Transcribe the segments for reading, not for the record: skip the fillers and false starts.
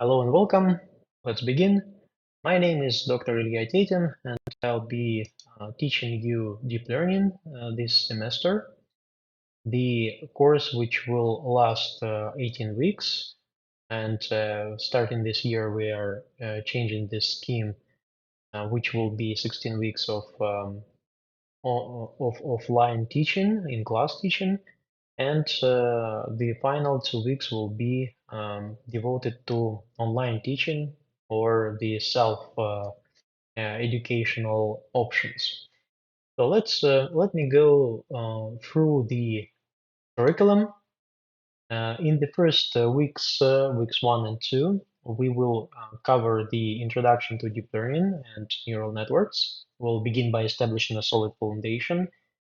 Hello and welcome. Let's begin. My name is Dr. Ilia Tetin, and I'll be teaching you deep learning this semester. The course, which will last 18 weeks, and starting this year, we are changing this scheme, which will be 16 weeks of offline teaching, in class teaching, and the final 2 weeks will be devoted to online teaching or the self educational options. So let me go through the curriculum. In the first weeks 1 and 2, we will cover the introduction to deep learning and neural networks. We'll begin by establishing a solid foundation.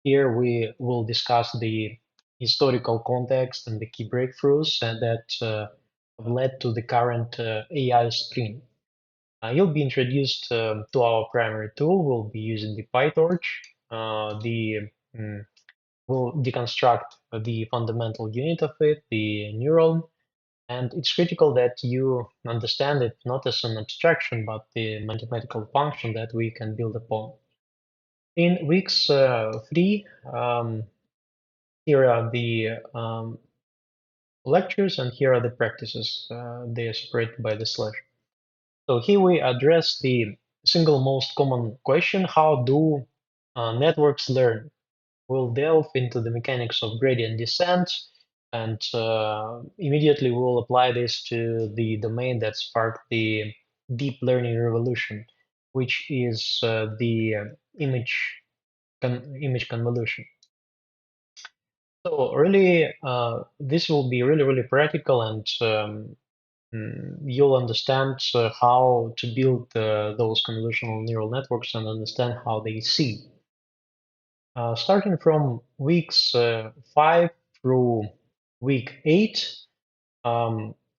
Here we will discuss the historical context and the key breakthroughs that have led to the current AI sprint. You'll be introduced to our primary tool. We'll be using the PyTorch. We'll deconstruct the fundamental unit of it, the neuron, and it's critical that you understand it not as an abstraction, but the mathematical function that we can build upon. In weeks 3, here are the lectures and here are the practices. They are separated by the slash. So here we address the single most common question: how do networks learn? We'll delve into the mechanics of gradient descent, and immediately we'll apply this to the domain that sparked the deep learning revolution, which is the image convolution. So really, this will be really practical, and you'll understand how to build those convolutional neural networks and understand how they see. Starting from weeks 5 through week 8,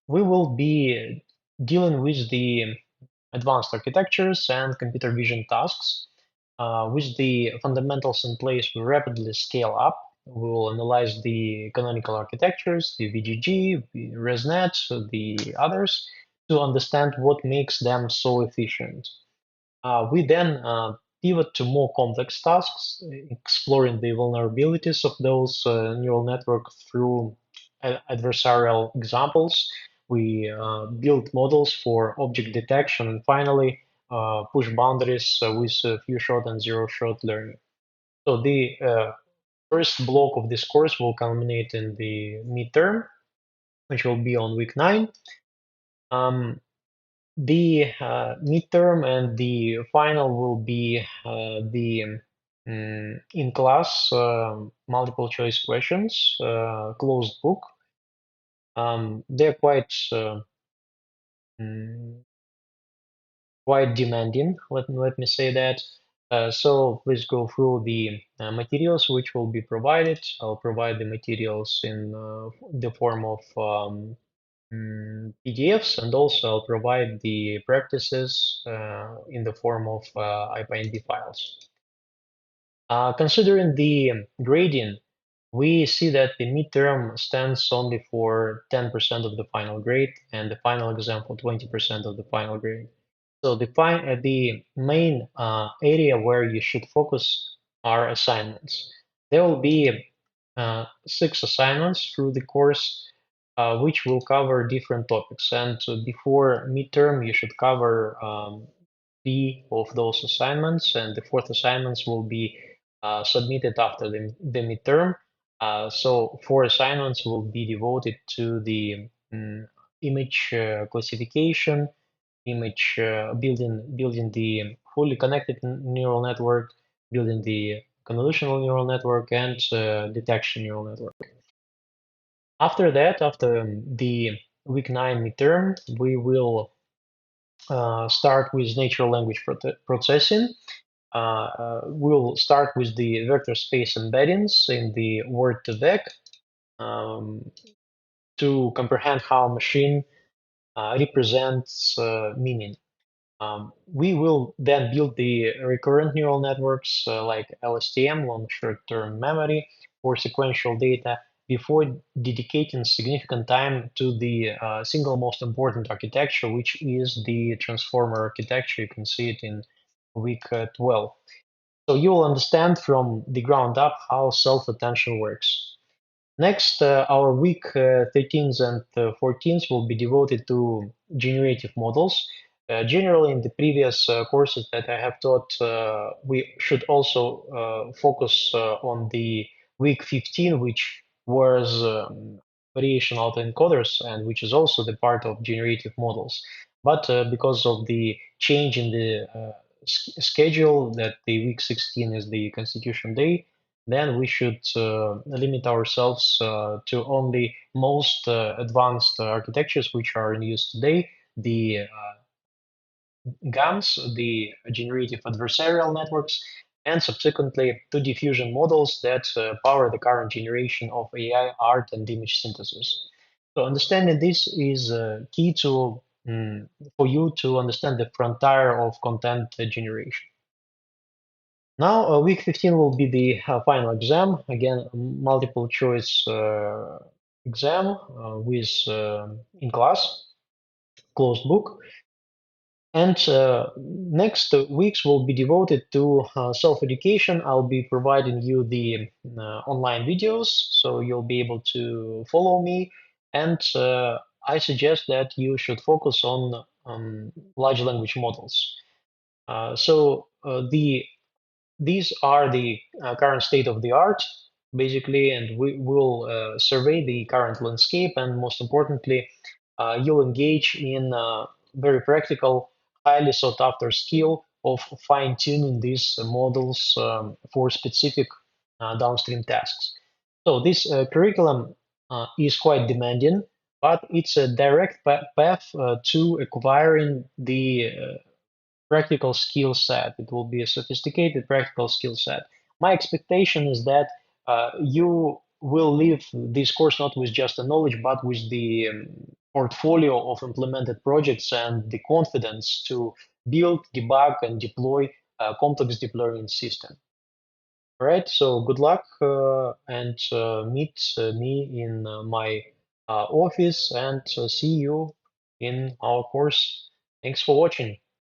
we will be dealing with the advanced architectures and computer vision tasks. With the fundamentals in place, we rapidly scale up. We will analyze the canonical architectures, the VGG, the ResNet, the others, to understand what makes them so efficient. We then pivot to more complex tasks, exploring the vulnerabilities of those neural networks through adversarial examples. We build models for object detection, and finally push boundaries with few shot and zero shot learning. So the first block of this course will culminate in the midterm, which will be on week 9. The midterm and the final will be the in-class multiple choice questions, closed book. They're quite demanding, let me say that. So please go through the materials which will be provided. I'll provide the materials in the form of PDFs, and also I'll provide the practices in the form of IPNB files. Considering the gradient, we see that the midterm stands only for 10% of the final grade, and the final exam for 20% of the final grade. So the main area where you should focus are assignments. There will be 6 assignments through the course, which will cover different topics. And before midterm, you should cover 3 of those assignments, and the 4th assignments will be submitted after the midterm. So 4 assignments will be devoted to the image classification, image building the fully connected neural network, building the convolutional neural network, and detection neural network. After that, after the week 9 midterm, we will start with natural language processing. We'll start with the vector space embeddings in the word-to-vec to comprehend how machine represents meaning. We will then build the recurrent neural networks like LSTM, long short-term memory, for sequential data. before dedicating significant time to the single most important architecture, which is the transformer architecture. You can see it in week 12. So you will understand from the ground up how self-attention works. Next, our week 13th and 14th will be devoted to generative models. Generally, in the previous courses that I have taught, we should also focus on the week 15, which was variation autoencoders, and which is also the part of generative models. But because of the change in the schedule, that the week 16 is the Constitution Day, then we should limit ourselves to only most advanced architectures which are in use today, the GANs, the generative adversarial networks, and subsequently to diffusion models that power the current generation of AI, art, and image synthesis. So understanding this is key to for you to understand the frontier of content generation. Now, week 15 will be the final exam. Again, multiple choice exam with in class, closed book. And next weeks will be devoted to self-education. I'll be providing you the online videos, so you'll be able to follow me. And I suggest that you should focus on large language models. These are the current state of the art, basically, and we will survey the current landscape, and most importantly, you'll engage in very practical, highly sought after skill of fine-tuning these models for specific downstream tasks. So this curriculum is quite demanding, but it's a direct path to acquiring the practical skill set. It will be a sophisticated practical skill set. My expectation is that you will leave this course not with just the knowledge, but with the portfolio of implemented projects and the confidence to build, debug, and deploy a complex deep learning system. All right, so good luck and meet me in my office and see you in our course. Thanks for watching.